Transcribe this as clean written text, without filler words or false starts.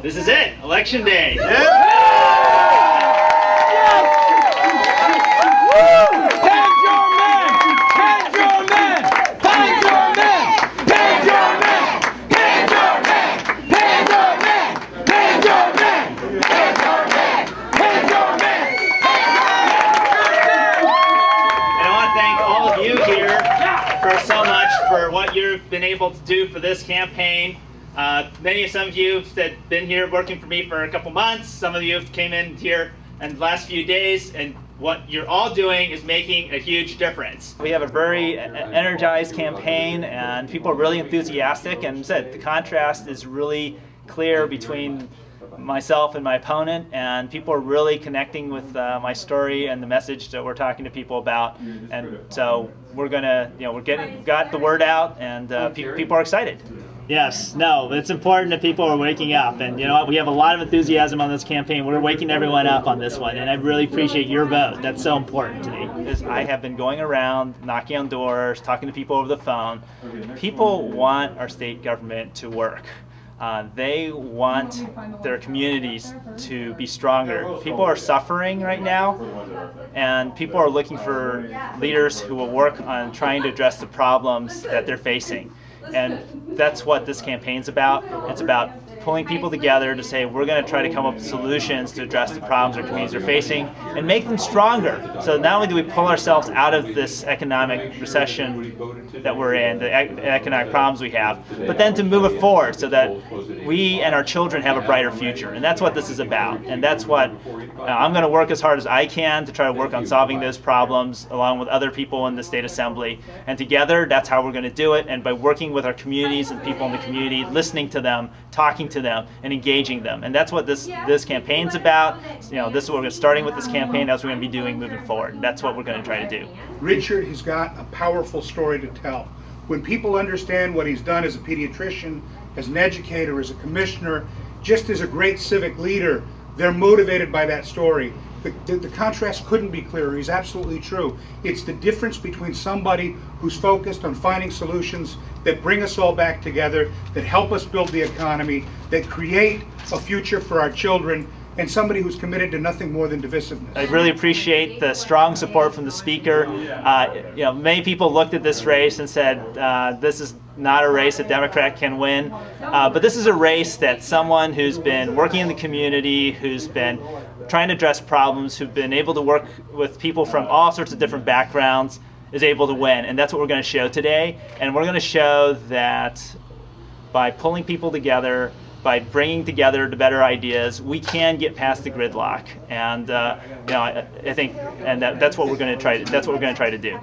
This is it, Election Day. So much for what you've been able to do for this campaign. Some of you have been here working for me for a couple months. Some of you came in here in the last few days, and what you're all doing is making a huge difference. We have a very energized campaign, and people are really enthusiastic, and said the contrast is really clear between myself and my opponent, and people are really connecting with my story and the message that we're talking to people about. And so we're gonna, got the word out, and people are excited. Yes, no, it's important that people are waking up, and you know what, we have a lot of enthusiasm on this campaign. We're waking everyone up on this one, and I really appreciate your vote. That's so important to me. I have been going around, knocking on doors, talking to people over the phone. People want our state government to work. They want their communities to be stronger. People are suffering right now, and people are looking for leaders who will work on trying to address the problems that they're facing. And that's what this campaign's about. It's about pulling people together to say we're going to try to come up with solutions to address the problems our communities are facing and make them stronger. So not only do we pull ourselves out of this economic recession that we're in, the economic problems we have, but then to move it forward so that we and our children have a brighter future. And that's what this is about. And that's what I'm going to work as hard as I can to try to work on solving those problems along with other people in the State Assembly. And together, that's how we're going to do it. And by working with our communities and people in the community, listening to them, talking to them, and engaging them. And that's what this campaign's about. This is what we're starting with this campaign. That's what we're going to be doing moving forward. That's what we're going to try to do. Richard has got a powerful story to tell. When people understand what he's done as a pediatrician, as an educator, as a commissioner, just as a great civic leader, they're motivated by that story. The contrast couldn't be clearer. He's absolutely true. It's the difference between somebody who's focused on finding solutions that bring us all back together, that help us build the economy, that create a future for our children, and somebody who's committed to nothing more than divisiveness. I really appreciate the strong support from the speaker. Many people looked at this race and said, this is not a race a Democrat can win, but this is a race that someone who's been working in the community, who's been trying to address problems, who've been able to work with people from all sorts of different backgrounds, is able to win. And that's what we're going to show today. And we're going to show that by pulling people together, by bringing together the better ideas, we can get past the gridlock. And I think, and that's what we're going to try. That's what we're going to try to do.